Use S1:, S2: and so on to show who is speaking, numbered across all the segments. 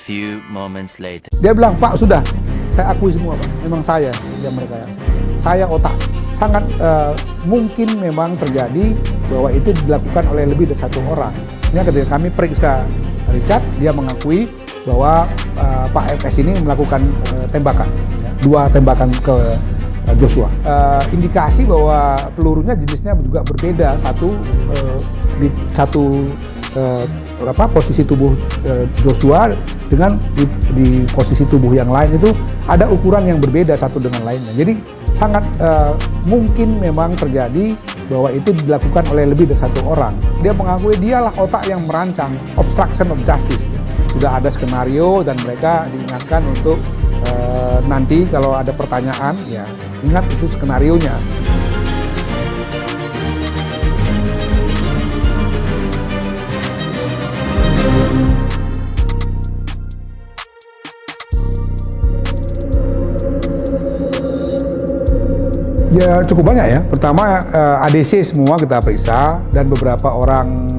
S1: few moments later.
S2: Dia bilang, Pak sudah, saya akui semua Pak, memang saya yang mereka yang saya otak. Sangat mungkin memang terjadi bahwa itu dilakukan oleh lebih dari satu orang. Ini ketika kami periksa Richard, dia mengakui bahwa Pak FS ini melakukan tembakan, dua tembakan ke Joshua. Indikasi bahwa pelurunya jenisnya juga berbeda, di posisi tubuh Joshua dengan di posisi tubuh yang lain itu ada ukuran yang berbeda satu dengan lainnya. Jadi sangat mungkin memang terjadi bahwa itu dilakukan oleh lebih dari satu orang. Dia mengakui dialah otak yang merancang obstruction of justice. Sudah ada skenario dan mereka diingatkan untuk nanti kalau ada pertanyaan, ya ingat itu skenarionya. Ya cukup banyak ya. Pertama ADC semua kita periksa dan beberapa orang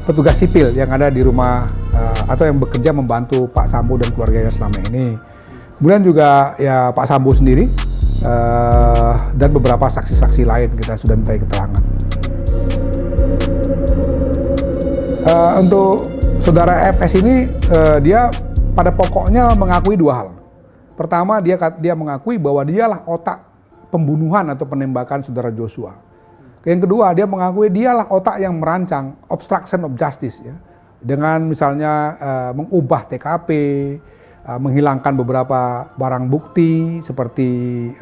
S2: petugas sipil yang ada di rumah atau yang bekerja membantu Pak Sambo dan keluarganya selama ini. Kemudian juga ya Pak Sambo sendiri dan beberapa saksi-saksi lain kita sudah minta keterangan. Untuk saudara FS ini dia pada pokoknya mengakui dua hal. Pertama dia mengakui bahwa dialah otak pembunuhan atau penembakan saudara Joshua. Yang kedua, dia mengakui dialah otak yang merancang obstruction of justice ya. Dengan misalnya mengubah TKP, menghilangkan beberapa barang bukti seperti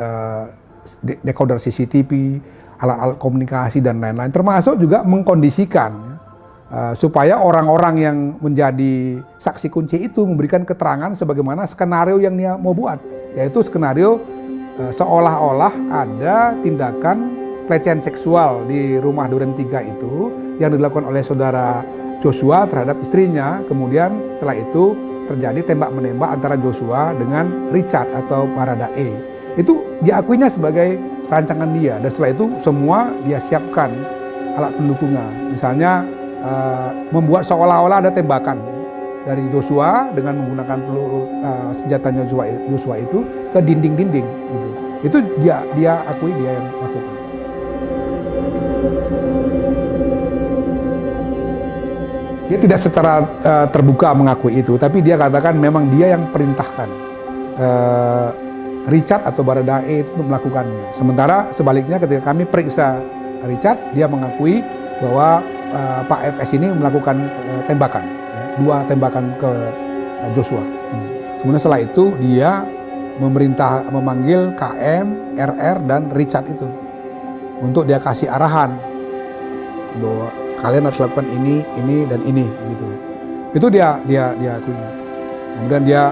S2: decoder CCTV, alat-alat komunikasi dan lain-lain, termasuk juga mengkondisikan supaya orang-orang yang menjadi saksi kunci itu memberikan keterangan sebagaimana skenario yang dia mau buat, yaitu skenario seolah-olah ada tindakan pelecehan seksual di rumah Duren 3 itu yang dilakukan oleh saudara Joshua terhadap istrinya. Kemudian setelah itu terjadi tembak-menembak antara Joshua dengan Richard atau Baradae. Itu diakuinya sebagai rancangan dia, dan setelah itu semua dia siapkan alat pendukungnya. Misalnya membuat seolah-olah ada tembakan dari Joshua dengan menggunakan senjatanya Joshua itu ke dinding-dinding gitu. Itu dia akui dia yang lakukan. Dia tidak secara terbuka mengakui itu, tapi dia katakan memang dia yang perintahkan Richard atau Baradae itu untuk melakukannya. Sementara sebaliknya ketika kami periksa Richard, dia mengakui bahwa Pak FS ini melakukan tembakan, dua tembakan ke Joshua. Kemudian setelah itu dia memanggil KM, RR dan Richard itu untuk dia kasih arahan bahwa kalian harus lakukan ini dan ini gitu. Itu dia akunya. Kemudian dia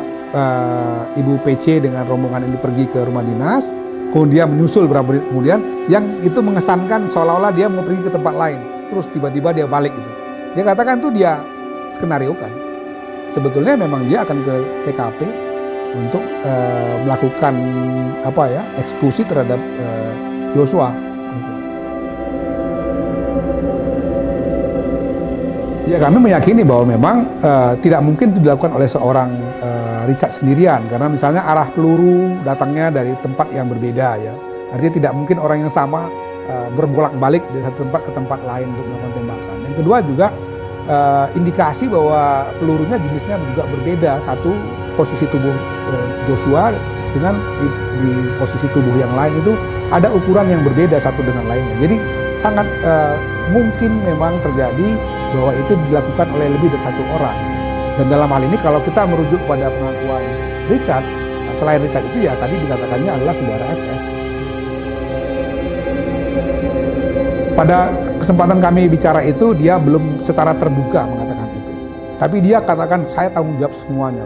S2: Ibu PC dengan rombongan ini pergi ke rumah dinas, kemudian menyusul beberapa menit kemudian yang itu mengesankan seolah-olah dia mau pergi ke tempat lain. Terus tiba-tiba dia balik gitu. Dia katakan tuh dia skenario kan. Sebetulnya memang dia akan ke TKP untuk melakukan eksekusi terhadap Joshua. Ya kami meyakini bahwa memang tidak mungkin itu dilakukan oleh seorang Richard sendirian, karena misalnya arah peluru datangnya dari tempat yang berbeda ya. Artinya tidak mungkin orang yang sama berbolak-balik dari satu tempat ke tempat lain untuk melakukan tembakan. Yang kedua juga indikasi bahwa pelurunya jenisnya juga berbeda, satu posisi tubuh Joshua dengan di posisi tubuh yang lain itu ada ukuran yang berbeda satu dengan lainnya. Jadi sangat mungkin memang terjadi bahwa itu dilakukan oleh lebih dari satu orang. Dan dalam hal ini kalau kita merujuk pada pengakuan Richard, selain Richard itu ya tadi dikatakannya adalah saudara FS. Pada kesempatan kami bicara itu dia belum secara terbuka mengatakan itu. Tapi dia katakan saya tanggung jawab semuanya.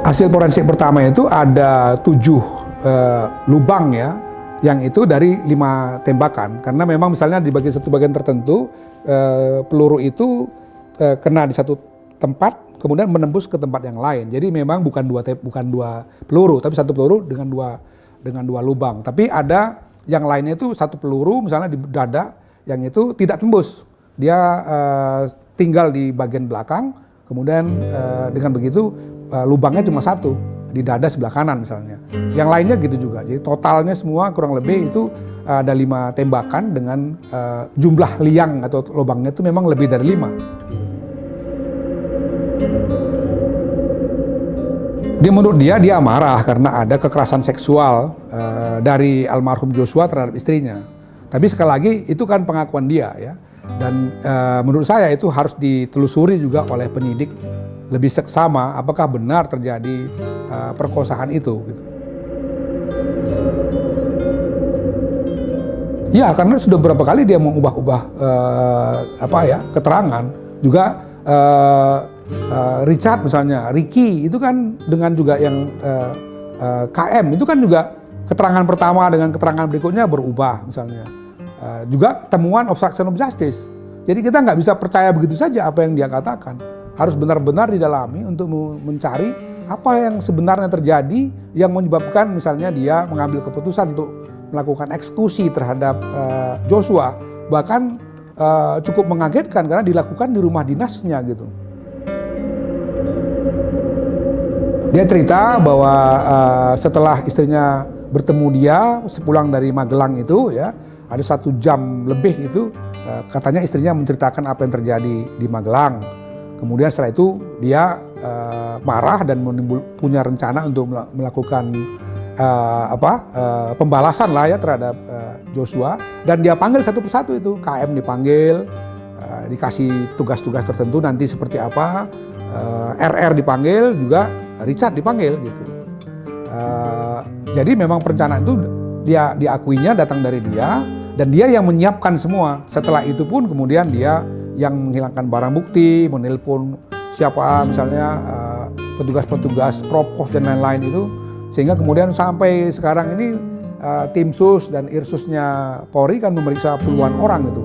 S2: Hasil forensik pertama itu ada 7 lubang ya, yang itu dari 5 tembakan. Karena memang misalnya di satu bagian tertentu peluru itu kena di satu tempat, kemudian menembus ke tempat yang lain. Jadi memang bukan dua peluru, tapi satu peluru dengan dua lubang. Tapi ada yang lainnya itu satu peluru misalnya di dada, yang itu tidak tembus. Dia tinggal di bagian belakang, kemudian dengan begitu lubangnya cuma satu di dada sebelah kanan misalnya. Yang lainnya gitu juga. Jadi totalnya semua kurang lebih itu ada 5 tembakan dengan jumlah liang atau lubangnya itu memang lebih dari 5. Menurut dia marah karena ada kekerasan seksual dari almarhum Joshua terhadap istrinya. Tapi sekali lagi itu kan pengakuan dia ya. Dan menurut saya itu harus ditelusuri juga oleh penyidik lebih seksama apakah benar terjadi perkosaan itu. Gitu. Ya karena sudah berapa kali dia mengubah-ubah keterangan juga. Richard misalnya, Ricky itu kan dengan juga yang KM itu kan juga keterangan pertama dengan keterangan berikutnya berubah misalnya. Juga temuan obstruction of justice. Jadi kita nggak bisa percaya begitu saja apa yang dia katakan. Harus benar-benar didalami untuk mencari apa yang sebenarnya terjadi yang menyebabkan misalnya dia mengambil keputusan untuk melakukan eksekusi terhadap Joshua. Bahkan cukup mengagetkan karena dilakukan di rumah dinasnya gitu. Dia cerita bahwa setelah istrinya bertemu dia sepulang dari Magelang itu ya ada 1 jam lebih itu katanya istrinya menceritakan apa yang terjadi di Magelang. Kemudian setelah itu dia marah dan punya rencana untuk melakukan pembalasan lah ya terhadap Joshua dan dia panggil satu persatu itu KM dipanggil dikasih tugas-tugas tertentu nanti seperti apa RR dipanggil juga Richard dipanggil gitu. Jadi memang perencanaan itu dia diakuinya datang dari dia dan dia yang menyiapkan semua. Setelah itu pun kemudian dia yang menghilangkan barang bukti, menelpon siapa misalnya petugas-petugas Propos dan lain-lain itu sehingga kemudian sampai sekarang ini tim sus dan irsusnya Polri kan memeriksa puluhan orang itu.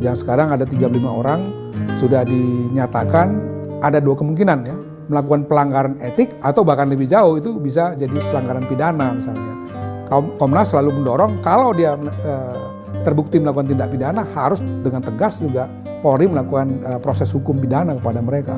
S2: Yang sekarang ada 35 orang sudah dinyatakan ada 2 kemungkinan ya. Melakukan pelanggaran etik atau bahkan lebih jauh itu bisa jadi pelanggaran pidana misalnya. Komnas selalu mendorong kalau dia terbukti melakukan tindak pidana harus dengan tegas juga Polri melakukan proses hukum pidana kepada mereka.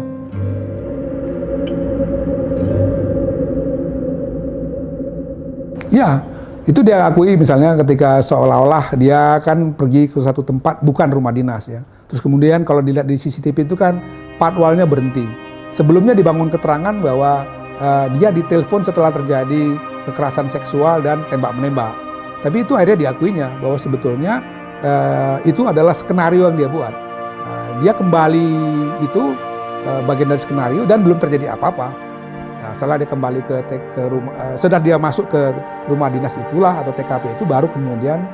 S2: Ya, itu dia akui misalnya ketika seolah-olah dia kan pergi ke satu tempat bukan rumah dinas ya. Terus kemudian kalau dilihat di CCTV itu kan patwalnya berhenti. Sebelumnya dibangun keterangan bahwa dia ditelepon setelah terjadi kekerasan seksual dan tembak-menembak. Tapi itu akhirnya diakuinya bahwa sebetulnya itu adalah skenario yang dia buat. Dia kembali itu bagian dari skenario dan belum terjadi apa-apa. Nah, setelah dia kembali ke rumah, setelah dia masuk ke rumah dinas itulah atau TKP itu baru kemudian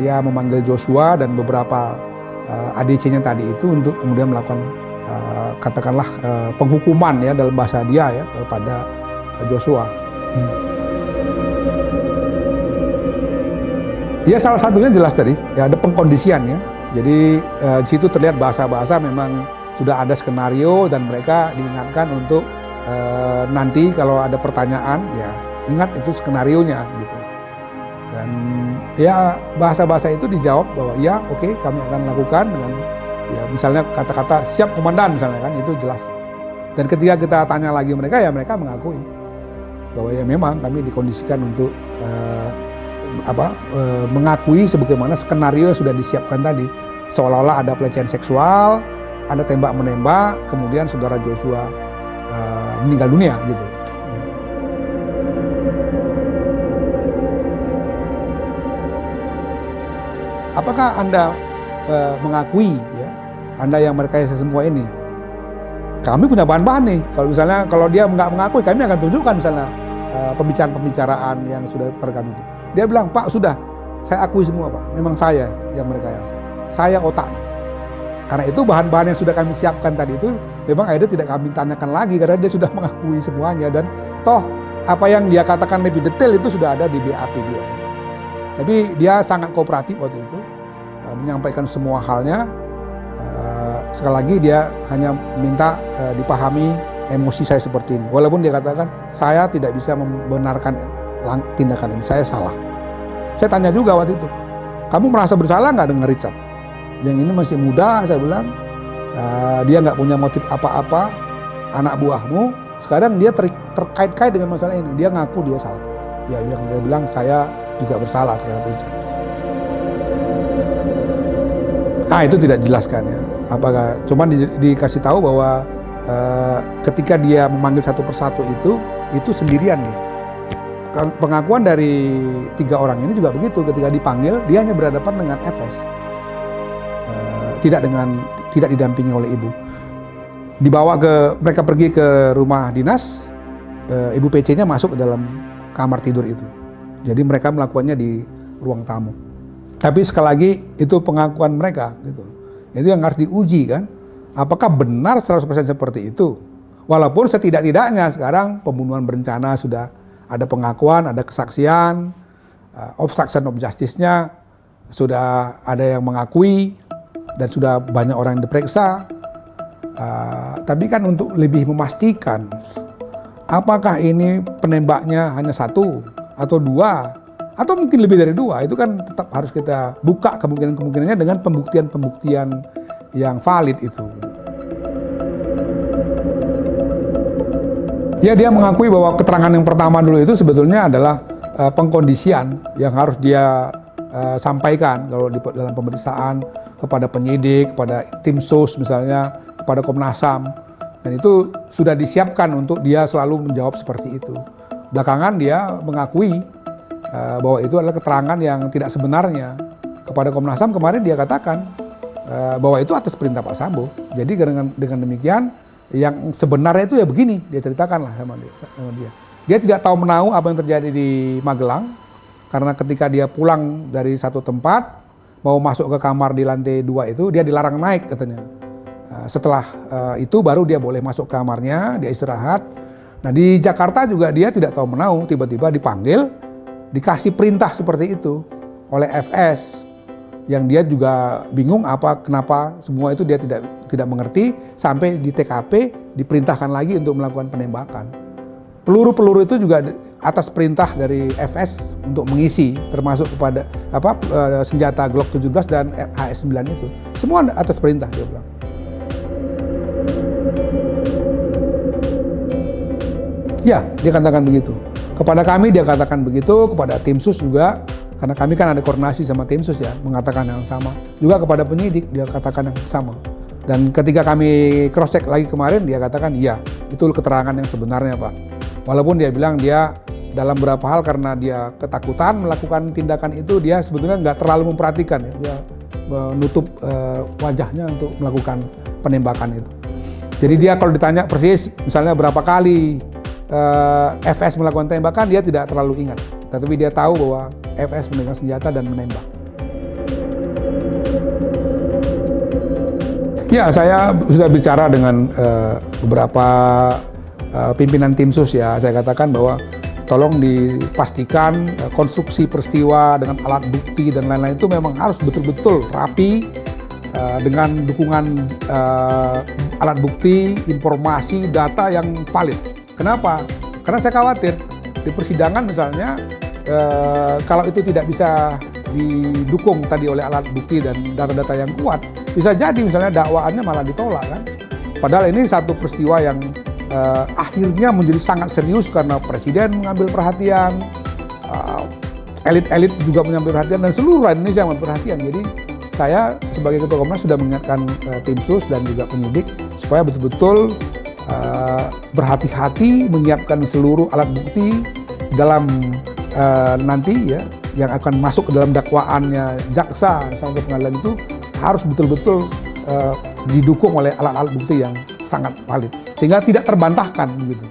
S2: dia memanggil Joshua dan beberapa ADC-nya tadi itu untuk kemudian melakukan katakanlah penghukuman ya dalam bahasa dia ya kepada Joshua. Ya salah satunya jelas tadi ya ada pengkondisian ya. Jadi di situ terlihat bahasa-bahasa memang sudah ada skenario dan mereka diingatkan untuk nanti kalau ada pertanyaan ya ingat itu skenarionya gitu. Dan ya bahasa-bahasa itu dijawab bahwa ya oke, kami akan lakukan dengan ya misalnya kata-kata siap komandan misalnya kan itu jelas. Dan ketika kita tanya lagi mereka ya mereka mengakui bahwa ya memang kami dikondisikan untuk mengakui sebagaimana skenario sudah disiapkan tadi. Seolah-olah ada pelecehan seksual, ada tembak-menembak, kemudian saudara Joshua meninggal dunia gitu. Apakah Anda mengakui ya Anda yang merekayasa semua ini? Kami punya bahan-bahan nih. Kalau dia nggak mengakui, kami akan tunjukkan misalnya pembicaraan-pembicaraan yang sudah terekam itu. Dia bilang, Pak sudah, saya akui semua Pak. Memang saya yang merekayasa. Saya otaknya. Karena itu bahan-bahan yang sudah kami siapkan tadi itu memang akhirnya tidak kami tanyakan lagi karena dia sudah mengakui semuanya dan toh apa yang dia katakan lebih detail itu sudah ada di BAP dia. Tapi dia sangat kooperatif waktu itu menyampaikan semua halnya. Sekali lagi dia hanya minta dipahami emosi saya seperti ini. Walaupun dia katakan saya tidak bisa membenarkan tindakan ini, saya salah. Saya tanya juga waktu itu, kamu merasa bersalah nggak dengan Richard? Yang ini masih muda, saya bilang, dia nggak punya motif apa-apa, anak buahmu. Sekarang dia terkait-kait dengan masalah ini, dia ngaku dia salah. Ya, yang dia bilang saya juga bersalah terhadap Richard. Nah, itu tidak dijelaskan ya. Apakah cuman dikasih tahu bahwa ketika dia memanggil satu persatu itu sendirian dia. Pengakuan dari 3 orang ini juga begitu, ketika dipanggil dia hanya berhadapan dengan FS, tidak didampingi oleh ibu. Mereka pergi ke rumah dinas, ibu PC-nya masuk ke dalam kamar tidur itu. Jadi mereka melakukannya di ruang tamu. Tapi sekali lagi itu pengakuan mereka gitu. Itu yang harus diuji kan. Apakah benar 100% seperti itu? Walaupun setidak-tidaknya sekarang pembunuhan berencana sudah ada pengakuan, ada kesaksian, obstruction of justice-nya sudah ada yang mengakui dan sudah banyak orang yang diperiksa. Tapi kan untuk lebih memastikan apakah ini penembaknya hanya 1 atau 2 atau mungkin lebih dari 2, itu kan tetap harus kita buka kemungkinan-kemungkinannya dengan pembuktian-pembuktian yang valid itu. Ya, dia mengakui bahwa keterangan yang pertama dulu itu sebetulnya adalah pengkondisian yang harus dia sampaikan kalau dalam pemeriksaan kepada penyidik, kepada tim sus misalnya, kepada Komnas HAM. Dan itu sudah disiapkan untuk dia selalu menjawab seperti itu. Belakangan dia mengakui bahwa itu adalah keterangan yang tidak sebenarnya. Kepada Komnas HAM kemarin dia katakan bahwa itu atas perintah Pak Sambo. Jadi dengan demikian yang sebenarnya itu ya begini, dia ceritakan lah sama dia. Dia tidak tahu menahu apa yang terjadi di Magelang, karena ketika dia pulang dari satu tempat, mau masuk ke kamar di lantai 2 itu, dia dilarang naik katanya. Setelah itu baru dia boleh masuk ke kamarnya, dia istirahat. Nah di Jakarta juga dia tidak tahu menahu, tiba-tiba dipanggil, dikasih perintah seperti itu oleh FS. Yang dia juga bingung kenapa semua itu dia tidak mengerti, sampai di TKP diperintahkan lagi untuk melakukan penembakan. Peluru-peluru itu juga atas perintah dari FS untuk mengisi, termasuk kepada senjata Glock 17 dan HS9 itu. Semua atas perintah dia bilang. Ya, dia katakan begitu. Kepada kami dia katakan begitu, kepada tim sus juga. Karena kami kan ada koordinasi sama tim sus ya, mengatakan yang sama. Juga kepada penyidik dia katakan yang sama. Dan ketika kami cross check lagi kemarin dia katakan iya, itu keterangan yang sebenarnya Pak. Walaupun dia bilang dia dalam beberapa hal karena dia ketakutan melakukan tindakan itu, dia sebetulnya nggak terlalu memperhatikan ya. Dia menutup wajahnya untuk melakukan penembakan itu. Jadi dia kalau ditanya persis misalnya berapa kali FS melakukan tembakan, dia tidak terlalu ingat. Tetapi dia tahu bahwa FS memegang senjata dan menembak. Ya, saya sudah bicara dengan beberapa pimpinan tim sus ya. Saya katakan bahwa tolong dipastikan konstruksi peristiwa dengan alat bukti dan lain-lain itu memang harus betul-betul rapi dengan dukungan alat bukti, informasi, data yang valid. Kenapa? Karena saya khawatir di persidangan misalnya kalau itu tidak bisa didukung tadi oleh alat bukti dan data-data yang kuat, bisa jadi misalnya dakwaannya malah ditolak kan. Padahal ini satu peristiwa yang akhirnya menjadi sangat serius karena presiden mengambil perhatian, elit-elit juga mengambil perhatian dan seluruh Indonesia mengambil perhatian. Jadi saya sebagai Ketua Komnas sudah mengingatkan tim sus dan juga penyidik supaya betul-betul berhati-hati menyiapkan seluruh alat bukti dalam nanti ya yang akan masuk ke dalam dakwaannya jaksa sampai pengadilan itu harus betul-betul didukung oleh alat-alat bukti yang sangat valid sehingga tidak terbantahkan gitu.